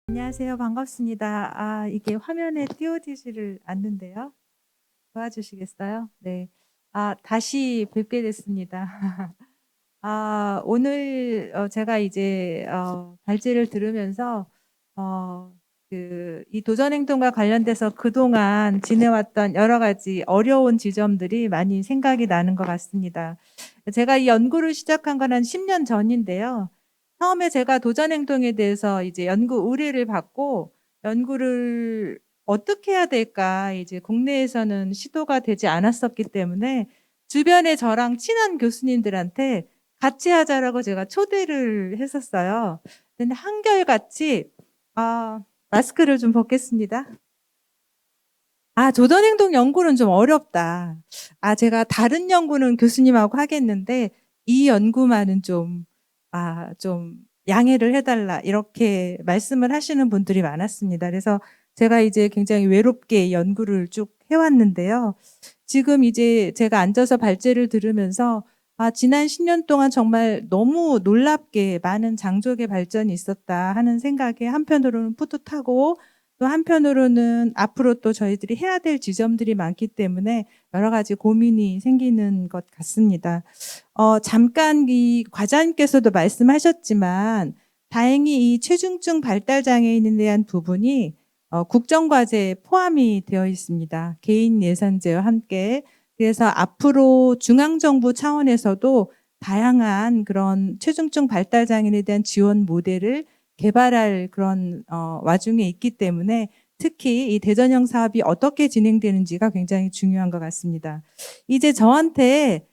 안녕하세요. 반갑습니다. 이게 화면에 띄워지지를 않는데요. 도와주시겠어요? 네. 다시 뵙게 됐습니다. 오늘 제가 이제 발제를 들으면서 어 이 도전 행동과 관련돼서 그동안 지내왔던 여러 가지 어려운 지점들이 많이 생각이 나는 것 같습니다. 제가 이 연구를 시작한 건 한 10년 전인데요. 처음에 제가 도전 행동에 대해서 이제 연구 의뢰를 받고 연구를 어떻게 해야 될까 이제 국내에서는 시도가 되지 않았었기 때문에 주변에 저랑 친한 교수님들한테 같이 하자라고 제가 초대를 했었어요. 근데 한결같이 아 마스크를 좀 벗겠습니다. 조전행동 연구는 좀 어렵다. 제가 다른 연구는 교수님하고 하겠는데 이 연구만은 좀 양해를 해 달라." 이렇게 말씀을 하시는 분들이 많았습니다. 그래서 제가 이제 굉장히 외롭게 연구를 쭉 해 왔는데요. 지금 이제 제가 앉아서 발제를 들으면서 지난 10년 동안 정말 너무 놀랍게 많은 장족의 발전이 있었다 하는 생각에 한편으로는 뿌듯하고 또 한편으로는 앞으로 또 저희들이 해야 될 지점들이 많기 때문에 여러 가지 고민이 생기는 것 같습니다. 잠깐 이 과장님께서도 말씀하셨지만 다행히 이 체중증 발달 장애인에 대한 부분이 국정과제에 포함이 되어 있습니다, 개인 예산제와 함께. 그래서 앞으로 중앙정부 차원에서도 다양한 그런 체중증 발달 장애인에 대한 지원 모델을 개발할 그런 와중에 있기 때문에 특히 이 대전형 사업이 어떻게 진행되는지가 굉장히 중요한 것 같습니다. 이제 저한테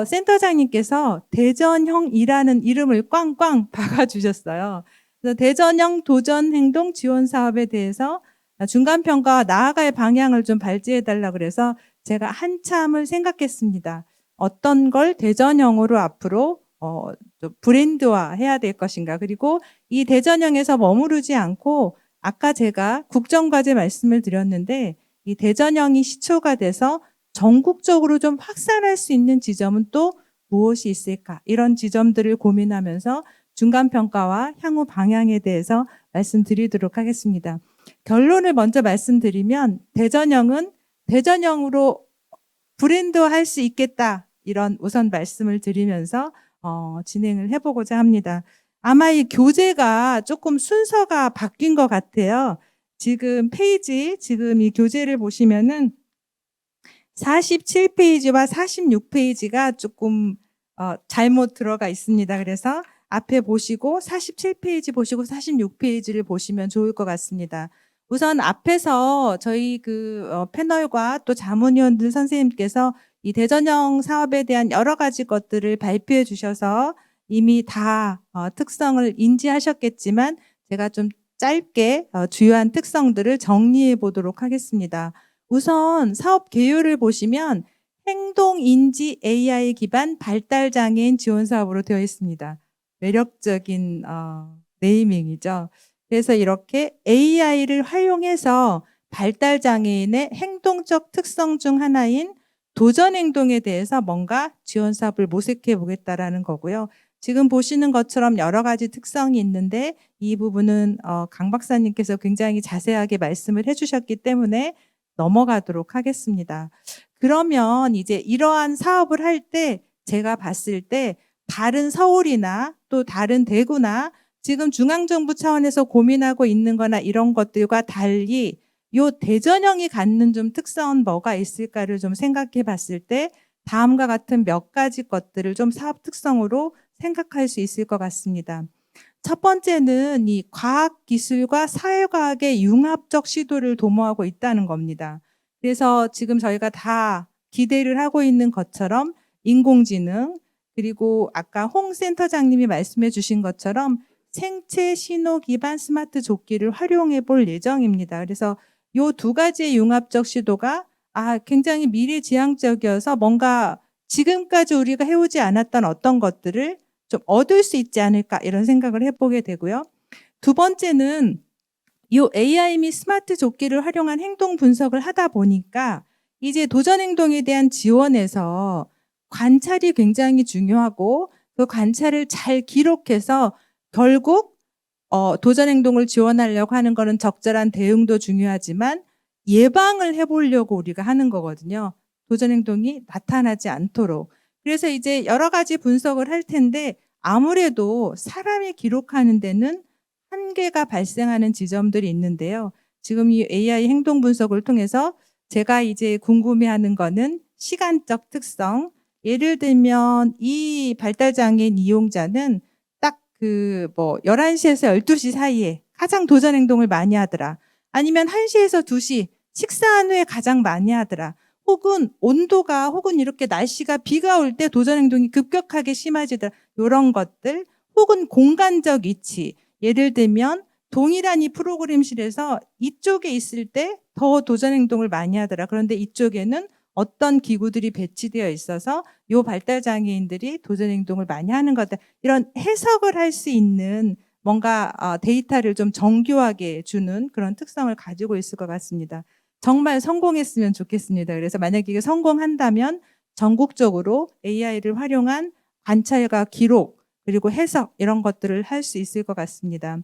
센터장님께서 대전형이라는 이름을 꽝꽝 박아 주셨어요. 그래서 대전형 도전 행동 지원 사업에 대해서 중간 평가와 나아갈 방향을 좀 발제해 달라 그래서 제가 한참을 생각했습니다. 어떤 걸 대전형으로 앞으로 좀 브랜드화해야 될 것인가. 그리고 이 대전형에서 머무르지 않고 아까 제가 국정과제 말씀을 드렸는데 이 대전형이 시초가 돼서 전국적으로 좀 확산할 수 있는 지점은 또 무엇이 있을까? 이런 지점들을 고민하면서 중간 평가와 향후 방향에 대해서 말씀드리도록 하겠습니다. 결론을 먼저 말씀드리면 대전형은 대전형으로 브랜드화할 수 있겠다. 이런 우선 말씀을 드리면서 진행을 해 보고자 합니다. 아마 이 교재가 조금 순서가 바뀐 것 같아요. 지금 이 교재를 보시면은 47 페이지와 46 페이지가 조금 잘못 들어가 있습니다. 그래서 앞에 보시고 47 페이지 보시고 46 페이지를 보시면 좋을 것 같습니다. 우선 앞에서 저희 패널과 또 자문위원들 선생님께서 이 대전형 사업에 대한 여러 가지 것들을 발표해 주셔서 이미 다 특성을 인지하셨겠지만 제가 좀 짧게 주요한 특성들을 정리해 보도록 하겠습니다. 우선 사업 개요를 보시면 행동인지 AI 기반 발달 장애인 지원 사업으로 되어 있습니다. 매력적인 네이밍이죠. 그래서 이렇게 AI를 활용해서 발달 장애인의 행동적 특성 중 하나인 도전 행동에 대해서 뭔가 지원 사업을 모색해 보겠다라는 거고요. 지금 보시는 것처럼 여러 가지 특성이 있는데 이 부분은 강 박사님께서 굉장히 자세하게 말씀을 해 주셨기 때문에 넘어가도록 하겠습니다. 그러면 이제 이러한 사업을 할 때 제가 봤을 때 다른 서울이나 또 다른 대구나 지금 중앙정부 차원에서 고민하고 있는 거나 이런 것들과 달리 요 대전형이 갖는 좀 특성은 뭐가 있을까를 좀 생각해 봤을 때 다음과 같은 몇 가지 것들을 좀 사업 특성으로 생각할 수 있을 것 같습니다. 첫 번째는 이 과학 기술과 사회과학의 융합적 시도를 도모하고 있다는 겁니다. 그래서 지금 저희가 다 기대를 하고 있는 것처럼 인공지능 그리고 아까 홍 센터장님이 말씀해 주신 것처럼 생체 신호 기반 스마트 조끼를 활용해 볼 예정입니다. 그래서 요 두 가지의 융합적 시도가 굉장히 미래지향적이어서 뭔가 지금까지 우리가 해 오지 않았던 어떤 것들을 좀 얻을 수 있지 않을까 이런 생각을 해 보게 되고요. 두 번째는 이 AI 및 스마트 조끼를 활용한 행동 분석을 하다 보니까 이제 도전 행동에 대한 지원에서 관찰이 굉장히 중요하고 그 관찰을 잘 기록해서 결국 도전 행동을 지원하려고 하는 거는 적절한 대응도 중요하지만 예방을 해 보려고 우리가 하는 거거든요. 도전 행동이 나타나지 않도록. 그래서 이제 여러 가지 분석을 할 텐데 아무래도 사람이 기록하는 데는 한계가 발생하는 지점들이 있는데요. 지금 이 AI 행동 분석을 통해서 제가 이제 궁금해하는 거는 시간적 특성. 예를 들면 이 발달장애인 이용자는 딱 11시에서 12시 사이에 가장 도전 행동을 많이 하더라. 아니면 1시에서 2시 식사한 후에 가장 많이 하더라. 혹은 온도가 혹은 이렇게 날씨가 비가 올 때 도전 행동이 급격하게 심해지더라. 이런 것들. 혹은 공간적 위치. 예를 들면 동일한 이 프로그램실에서 이쪽에 있을 때 더 도전 행동을 많이 하더라. 그런데 이쪽에는 어떤 기구들이 배치되어 있어서 요 발달 장애인들이 도전 행동을 많이 하는 거다. 이런 해석을 할 수 있는 뭔가 데이터를 좀 정교하게 주는 그런 특성을 가지고 있을 것 같습니다. 정말 성공했으면 좋겠습니다. 그래서 만약에 이게 성공한다면 전국적으로 AI를 활용한 관찰과 기록 그리고 해석 이런 것들을 할 수 있을 것 같습니다.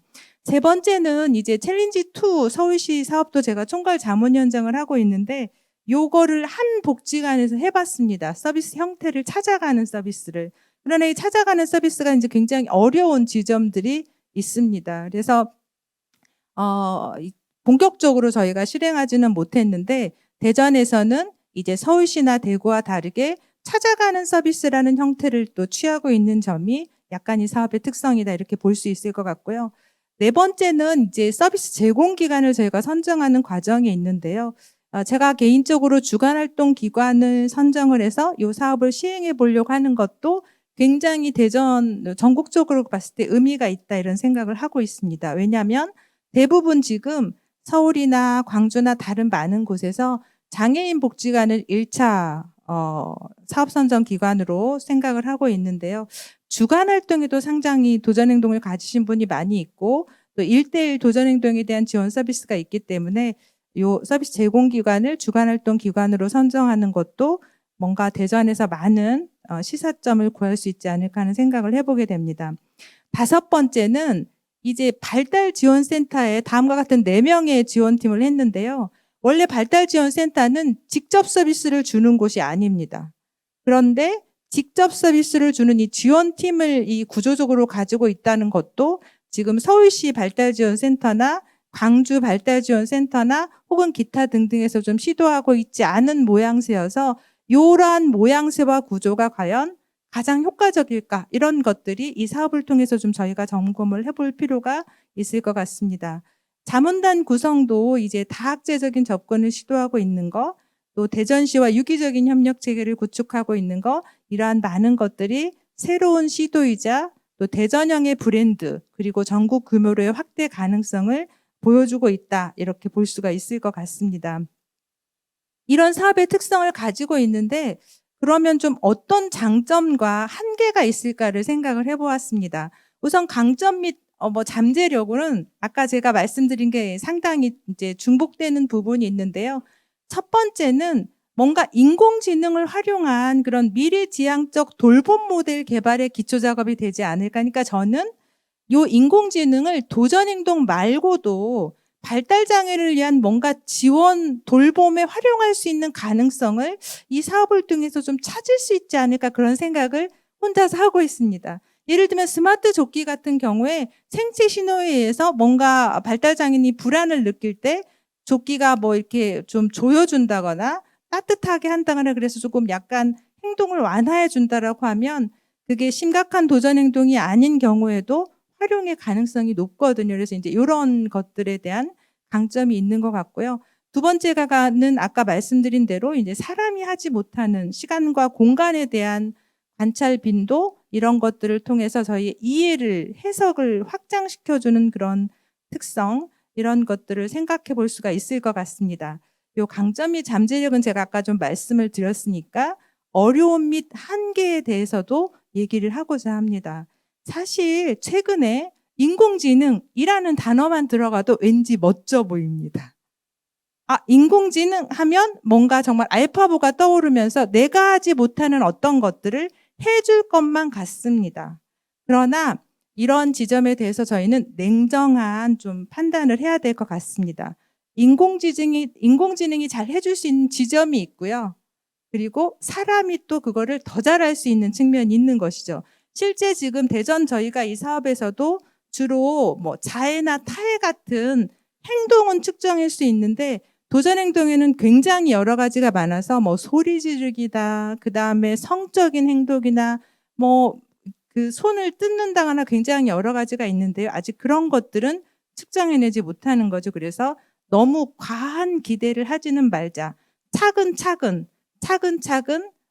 세 번째는 이제 챌린지2 서울시 사업도 제가 총괄 자문위원장을 하고 있는데 요거를 한 복지관에서 해봤습니다. 서비스 형태를 찾아가는 서비스를. 그러나 이 찾아가는 서비스가 이제 굉장히 어려운 지점들이 있습니다. 그래서 본격적으로 저희가 실행하지는 못했는데 대전에서는 이제 서울시나 대구와 다르게 찾아가는 서비스라는 형태를 또 취하고 있는 점이 약간 이 사업의 특성이다 이렇게 볼 수 있을 것 같고요. 네 번째는 이제 서비스 제공 기관을 저희가 선정하는 과정에 있는데요. 제가 개인적으로 주간활동 기관을 선정을 해서 이 사업을 시행해 보려고 하는 것도 굉장히 전국적으로 봤을 때 의미가 있다 이런 생각을 하고 있습니다. 왜냐하면 대부분 지금 서울이나 광주나 다른 많은 곳에서 장애인 복지관을 1차 사업 선정 기관으로 생각을 하고 있는데요. 주간 활동에도 상당히 도전 행동을 가지신 분이 많이 있고 또 1대1 도전 행동에 대한 지원 서비스가 있기 때문에 요 서비스 제공 기관을 주간 활동 기관으로 선정하는 것도 뭔가 대전에서 많은 시사점을 구할 수 있지 않을까 하는 생각을 해보게 됩니다. 다섯 번째는 이제 발달지원센터에 다음과 같은 4명의 지원팀을 했는데요. 원래 발달지원센터는 직접 서비스를 주는 곳이 아닙니다. 그런데 직접 서비스를 주는 이 지원팀을 이 구조적으로 가지고 있다는 것도 지금 서울시 발달지원센터나 광주 발달지원센터나 혹은 기타 등등에서 좀 시도하고 있지 않은 모양새여서 이러한 모양새와 구조가 과연 가장 효과적일까? 이런 것들이 이 사업을 통해서 좀 저희가 점검을 해볼 필요가 있을 것 같습니다. 자문단 구성도 이제 다학제적인 접근을 시도하고 있는 거, 또 대전시와 유기적인 협력 체계를 구축하고 있는 거, 이러한 많은 것들이 새로운 시도이자 또 대전형의 브랜드 그리고 전국 규모로의 확대 가능성을 보여주고 있다. 이렇게 볼 수가 있을 것 같습니다. 이런 사업의 특성을 가지고 있는데 그러면 좀 어떤 장점과 한계가 있을까를 생각을 해보았습니다. 우선 강점 및 잠재력은 아까 제가 말씀드린 게 상당히 이제 중복되는 부분이 있는데요. 첫 번째는 뭔가 인공지능을 활용한 그런 미래지향적 돌봄 모델 개발의 기초 작업이 되지 않을까. 그러니까 저는 요 인공지능을 도전행동 말고도 발달장애를 위한 뭔가 지원, 돌봄에 활용할 수 있는 가능성을 이 사업을 통해서 좀 찾을 수 있지 않을까 그런 생각을 혼자서 하고 있습니다. 예를 들면 스마트 조끼 같은 경우에 생체 신호에 의해서 뭔가 발달장애인이 불안을 느낄 때 조끼가 이렇게 좀 조여준다거나 따뜻하게 한다거나 그래서 조금 약간 행동을 완화해 준다라고 하면 그게 심각한 도전 행동이 아닌 경우에도 활용의 가능성이 높거든요. 그래서 이제 이런 것들에 대한 강점이 있는 것 같고요. 두 번째가는 아까 말씀드린 대로 이제 사람이 하지 못하는 시간과 공간에 대한 관찰 빈도 이런 것들을 통해서 저희의 이해를 해석을 확장시켜주는 그런 특성 이런 것들을 생각해 볼 수가 있을 것 같습니다. 요 강점 및 잠재력은 제가 아까 좀 말씀을 드렸으니까 어려움 및 한계에 대해서도 얘기를 하고자 합니다. 사실 최근에 인공지능이라는 단어만 들어가도 왠지 멋져 보입니다. 인공지능 하면 뭔가 정말 알파고가 떠오르면서 내가 하지 못하는 어떤 것들을 해줄 것만 같습니다. 그러나 이런 지점에 대해서 저희는 냉정한 좀 판단을 해야 될 것 같습니다. 인공지능이 잘 해줄 수 있는 지점이 있고요. 그리고 사람이 또 그거를 더 잘할 수 있는 측면이 있는 것이죠. 실제 지금 대전 저희가 이 사업에서도 주로 뭐 자해나 타해 같은 행동은 측정할 수 있는데 도전 행동에는 굉장히 여러 가지가 많아서 뭐 소리 지르기다, 그다음에 성적인 행동이나 뭐 그 손을 뜯는다거나 굉장히 여러 가지가 있는데요. 아직 그런 것들은 측정해내지 못하는 거죠. 그래서 너무 과한 기대를 하지는 말자. 차근차근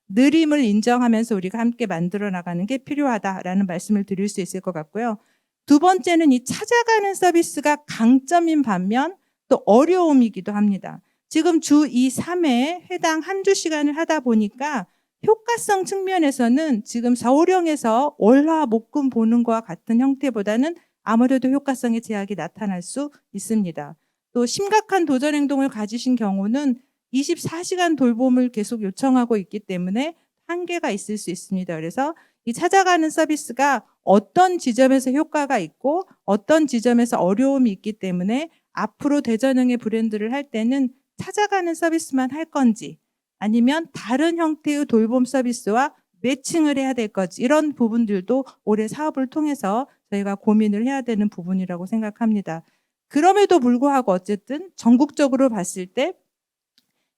느림을 인정하면서 우리가 함께 만들어 나가는 게 필요하다라는 말씀을 드릴 수 있을 것 같고요. 두 번째는 이 찾아가는 서비스가 강점인 반면 또 어려움이기도 합니다. 지금 주 2, 3회 회당 한 주 시간을 하다 보니까 효과성 측면에서는 지금 서울형에서 월화 목금 보는 것과 같은 형태보다는 아무래도 효과성의 제약이 나타날 수 있습니다. 또 심각한 도전 행동을 가지신 경우는 24시간 돌봄을 계속 요청하고 있기 때문에 한계가 있을 수 있습니다. 그래서 이 찾아가는 서비스가 어떤 지점에서 효과가 있고 어떤 지점에서 어려움이 있기 때문에 앞으로 대전형의 브랜드를 할 때는 찾아가는 서비스만 할 건지 아니면 다른 형태의 돌봄 서비스와 매칭을 해야 될 건지 이런 부분들도 올해 사업을 통해서 저희가 고민을 해야 되는 부분이라고 생각합니다. 그럼에도 불구하고 어쨌든 전국적으로 봤을 때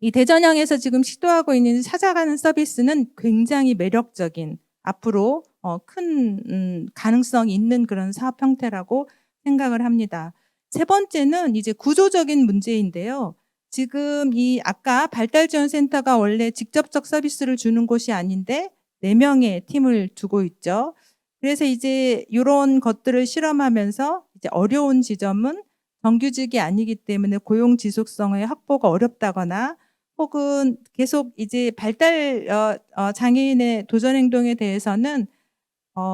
이 대전형에서 지금 시도하고 있는 찾아가는 서비스는 굉장히 매력적인 앞으로 큰 가능성이 있는 그런 사업 형태라고 생각을 합니다. 세 번째는 이제 구조적인 문제인데요. 지금 이 아까 발달지원센터가 원래 직접적 서비스를 주는 곳이 아닌데 4명의 팀을 두고 있죠. 그래서 이제 이런 것들을 실험하면서 이제 어려운 지점은 정규직이 아니기 때문에 고용 지속성의 확보가 어렵다거나 혹은 계속 이제 발달 장애인의 도전 행동에 대해서는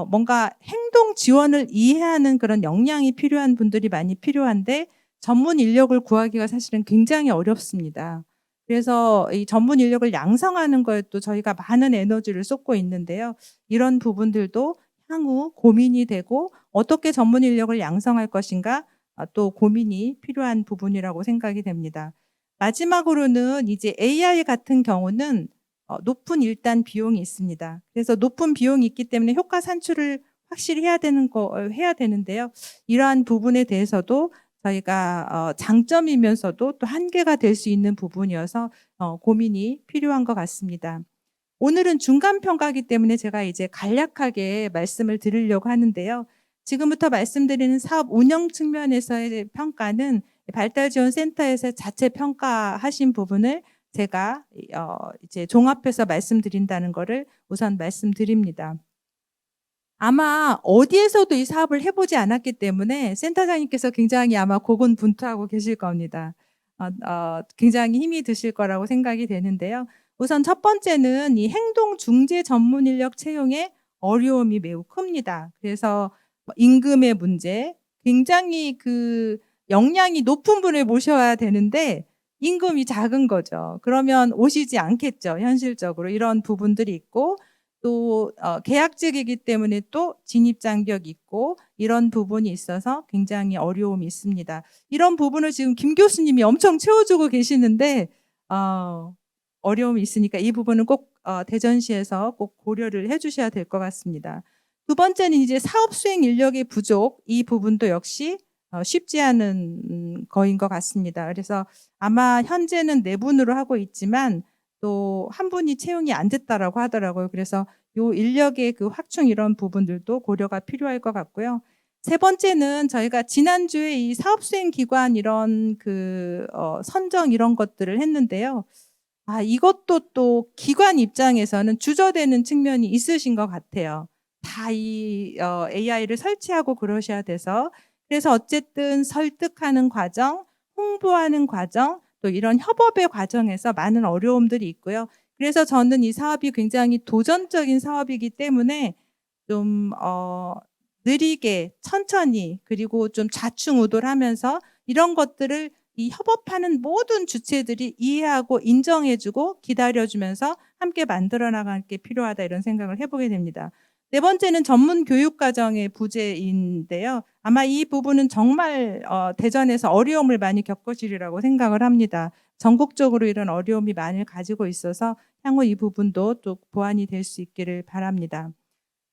뭔가 행동 지원을 이해하는 그런 역량이 필요한 분들이 많이 필요한데 전문 인력을 구하기가 사실은 굉장히 어렵습니다. 그래서 이 전문 인력을 양성하는 거에 또 저희가 많은 에너지를 쏟고 있는데요. 이런 부분들도 향후 고민이 되고 어떻게 전문 인력을 양성할 것인가 또 고민이 필요한 부분이라고 생각이 됩니다. 마지막으로는 이제 AI 같은 경우는 높은 일단 비용이 있습니다. 그래서 높은 비용이 있기 때문에 효과 산출을 확실히 해야 되는데요. 이러한 부분에 대해서도 저희가 장점이면서도 또 한계가 될 수 있는 부분이어서 고민이 필요한 것 같습니다. 오늘은 중간 평가이기 때문에 제가 이제 간략하게 말씀을 드리려고 하는데요. 지금부터 말씀드리는 사업 운영 측면에서의 평가는 발달지원센터에서 자체 평가하신 부분을 제가 이제 종합해서 말씀드린다는 거를 우선 말씀드립니다. 아마 어디에서도 이 사업을 해보지 않았기 때문에 센터장님께서 굉장히 아마 고군분투하고 계실 겁니다. 굉장히 힘이 드실 거라고 생각이 되는데요. 우선 첫 번째는 이 행동 중재 전문 인력 채용에 어려움이 매우 큽니다. 그래서 임금의 문제, 굉장히 그 역량이 높은 분을 모셔야 되는데 임금이 작은 거죠. 그러면 오시지 않겠죠, 현실적으로. 이런 부분들이 있고 또 계약직이기 때문에 또 진입 장벽이 있고 이런 부분이 있어서 굉장히 어려움이 있습니다. 이런 부분을 지금 김 교수님이 엄청 채워주고 계시는데 어려움이 있으니까 이 부분은 꼭 대전시에서 꼭 고려를 해주셔야 될 것 같습니다. 두 번째는 이제 사업 수행 인력의 부족, 이 부분도 역시 쉽지 않은 거인 것 같습니다. 그래서 아마 현재는 4분으로 하고 있지만 또 한 분이 채용이 안 됐다라고 하더라고요. 그래서 요 인력의 그 확충 이런 부분들도 고려가 필요할 것 같고요. 세 번째는 저희가 지난주에 이 사업 수행 기관 이런 그 선정 이런 것들을 했는데요. 이것도 또 기관 입장에서는 주저되는 측면이 있으신 것 같아요. 다 이 AI를 설치하고 그러셔야 돼서. 그래서 어쨌든 설득하는 과정, 홍보하는 과정, 또 이런 협업의 과정에서 많은 어려움들이 있고요. 그래서 저는 이 사업이 굉장히 도전적인 사업이기 때문에 좀 느리게 천천히 그리고 좀 좌충우돌 하면서 이런 것들을 이 협업하는 모든 주체들이 이해하고 인정해 주고 기다려 주면서 함께 만들어 나갈 게 필요하다 이런 생각을 해 보게 됩니다. 네 번째는 전문 교육 과정의 부재인데요. 아마 이 부분은 정말 대전에서 어려움을 많이 겪으시리라고 생각을 합니다. 전국적으로 이런 어려움이 많이 가지고 있어서 향후 이 부분도 또 보완이 될 수 있기를 바랍니다.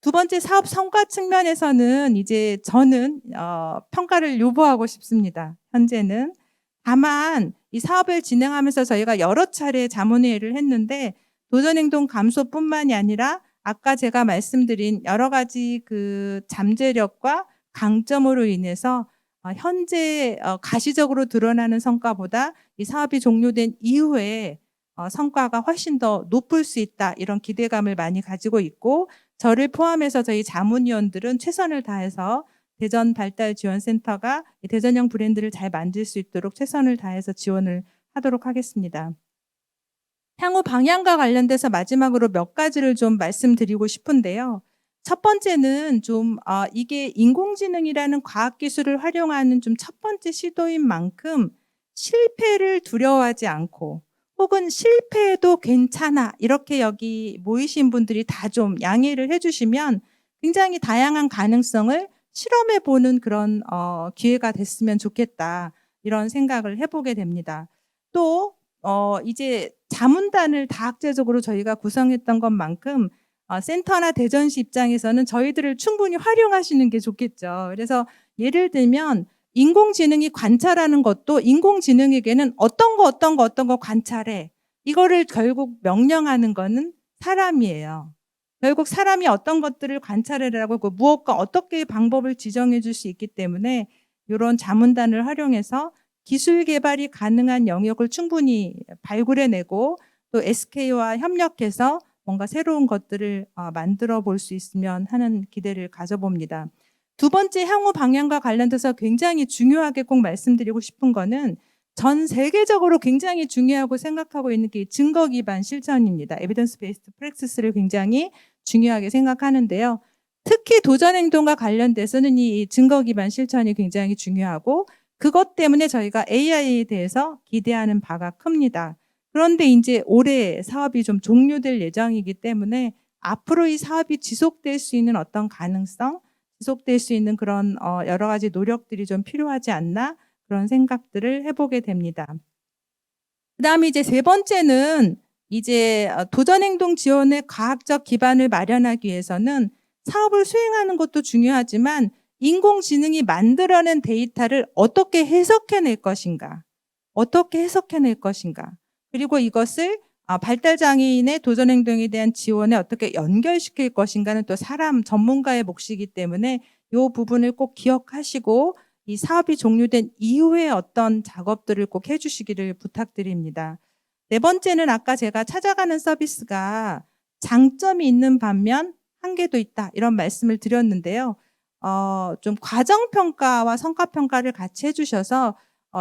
두 번째 사업 성과 측면에서는 이제 저는 평가를 요구하고 싶습니다, 현재는. 다만 이 사업을 진행하면서 저희가 여러 차례 자문회의를 했는데 도전행동 감소뿐만이 아니라 아까 제가 말씀드린 여러 가지 그 잠재력과 강점으로 인해서 현재 가시적으로 드러나는 성과보다 이 사업이 종료된 이후에 성과가 훨씬 더 높을 수 있다, 이런 기대감을 많이 가지고 있고, 저를 포함해서 저희 자문위원들은 최선을 다해서 대전발달지원센터가 이 대전형 브랜드를 잘 만들 수 있도록 최선을 다해서 지원을 하도록 하겠습니다. 향후 방향과 관련돼서 마지막으로 몇 가지를 좀 말씀드리고 싶은데요. 첫 번째는 좀 이게 인공지능이라는 과학기술을 활용하는 좀 첫 번째 시도인 만큼 실패를 두려워하지 않고, 혹은 실패해도 괜찮아, 이렇게 여기 모이신 분들이 다 좀 양해를 해주시면 굉장히 다양한 가능성을 실험해 보는 그런 기회가 됐으면 좋겠다, 이런 생각을 해보게 됩니다. 또 이제 자문단을 다학제적으로 저희가 구성했던 것만큼 센터나 대전시 입장에서는 저희들을 충분히 활용하시는 게 좋겠죠. 그래서 예를 들면 인공지능이 관찰하는 것도 인공지능에게는 어떤 거 관찰해, 이거를 결국 명령하는 거는 사람이에요. 결국 사람이 어떤 것들을 관찰하라고 그 무엇과 어떻게 방법을 지정해 줄 수 있기 때문에 이런 자문단을 활용해서 기술 개발이 가능한 영역을 충분히 발굴해내고 또 SK와 협력해서 뭔가 새로운 것들을 만들어 볼 수 있으면 하는 기대를 가져봅니다. 두 번째 향후 방향과 관련돼서 굉장히 중요하게 꼭 말씀드리고 싶은 거는 전 세계적으로 굉장히 중요하고 생각하고 있는 게 증거 기반 실천입니다. 에비던스 베이스드 프랙티스를 굉장히 중요하게 생각하는데요. 특히 도전 행동과 관련돼서는 이 증거 기반 실천이 굉장히 중요하고, 그것 때문에 저희가 AI에 대해서 기대하는 바가 큽니다. 그런데 이제 올해 사업이 좀 종료될 예정이기 때문에 앞으로 이 사업이 지속될 수 있는 어떤 가능성, 지속될 수 있는 그런 여러 가지 노력들이 좀 필요하지 않나, 그런 생각들을 해보게 됩니다. 그다음에 이제 세 번째는 이제 도전행동 지원의 과학적 기반을 마련하기 위해서는 사업을 수행하는 것도 중요하지만 인공지능이 만들어낸 데이터를 어떻게 해석해낼 것인가, 어떻게 해석해낼 것인가, 그리고 이것을 발달장애인의 도전행동에 대한 지원에 어떻게 연결시킬 것인가는 또 사람 전문가의 몫이기 때문에 이 부분을 꼭 기억하시고 이 사업이 종료된 이후에 어떤 작업들을 꼭 해주시기를 부탁드립니다. 네 번째는 아까 제가 찾아가는 서비스가 장점이 있는 반면 한계도 있다, 이런 말씀을 드렸는데요. 좀 과정평가와 성과평가를 같이 해주셔서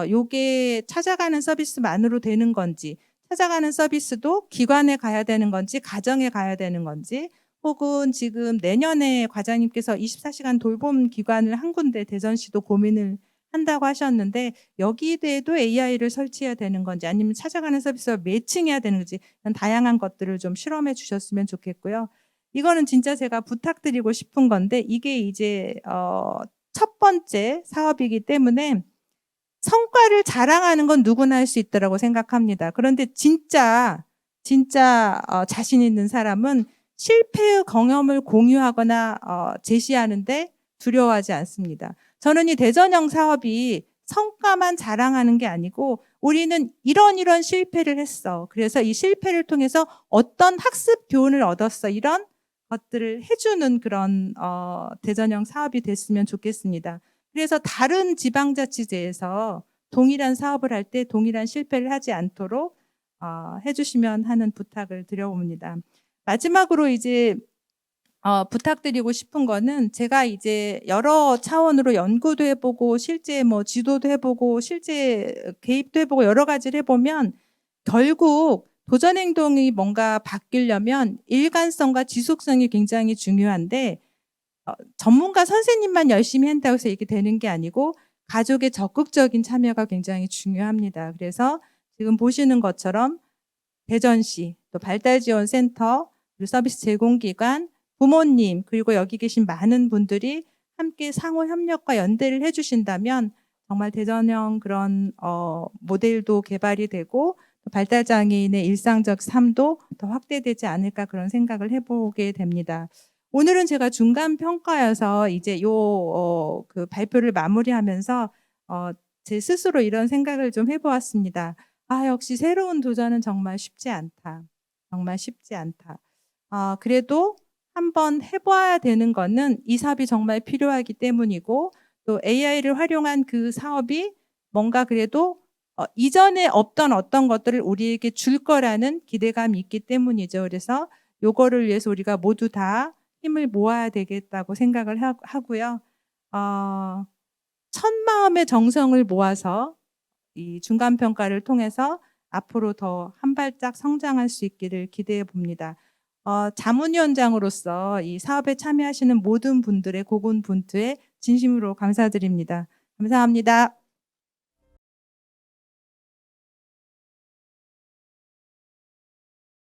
요게 찾아가는 서비스만으로 되는 건지, 찾아가는 서비스도 기관에 가야 되는 건지, 가정에 가야 되는 건지, 혹은 지금 내년에 과장님께서 24시간 돌봄 기관을 한 군데 대전시도 고민을 한다고 하셨는데 여기에도 AI를 설치해야 되는 건지, 아니면 찾아가는 서비스와 매칭해야 되는 건지, 이런 다양한 것들을 좀 실험해 주셨으면 좋겠고요. 이거는 진짜 제가 부탁드리고 싶은 건데 이게 이제 첫 번째 사업이기 때문에 성과를 자랑하는 건 누구나 할 수 있다고 생각합니다. 그런데 진짜 자신 있는 사람은 실패의 경험을 공유하거나 제시하는데 두려워하지 않습니다. 저는 이 대전형 사업이 성과만 자랑하는 게 아니고 우리는 이런 실패를 했어, 그래서 이 실패를 통해서 어떤 학습 교훈을 얻었어, 이런 것들을 해주는 그런 대전형 사업이 됐으면 좋겠습니다. 그래서 다른 지방자치제에서 동일한 사업을 할 때 동일한 실패를 하지 않도록 해주시면 하는 부탁을 드려봅니다. 마지막으로 이제 부탁드리고 싶은 거는 제가 이제 여러 차원으로 연구도 해보고 실제 뭐 지도도 해보고 실제 개입도 해보고 여러 가지를 해보면 결국 도전행동이 뭔가 바뀌려면 일관성과 지속성이 굉장히 중요한데 전문가 선생님만 열심히 한다고 해서 이게 되는 게 아니고 가족의 적극적인 참여가 굉장히 중요합니다. 그래서 지금 보시는 것처럼 대전시, 또 발달지원센터, 그리고 서비스 제공기관, 부모님 그리고 여기 계신 많은 분들이 함께 상호 협력과 연대를 해 주신다면 정말 대전형 그런 모델도 개발이 되고 발달 장애인의 일상적 삶도 더 확대되지 않을까 그런 생각을 해 보게 됩니다. 오늘은 제가 중간 평가여서 이제 그 발표를 마무리하면서 어 제 스스로 이런 생각을 좀 해 보았습니다. '아 역시 새로운 도전은 정말 쉽지 않다. 정말 쉽지 않다.' 그래도 한번 해 봐야 되는 거는 이 사업이 정말 필요하기 때문이고 또 AI를 활용한 그 사업이 뭔가 그래도 이전에 없던 어떤 것들을 우리에게 줄 거라는 기대감이 있기 때문이죠. 그래서 요거를 위해서 우리가 모두 다 힘을 모아야 되겠다고 생각을 하고요. 어 천마음의 정성을 모아서 이 중간 평가를 통해서 앞으로 더 한 발짝 성장할 수 있기를 기대해 봅니다. 자문위원장으로서 이 사업에 참여하시는 모든 분들의 고군분투에 진심으로 감사드립니다. 감사합니다.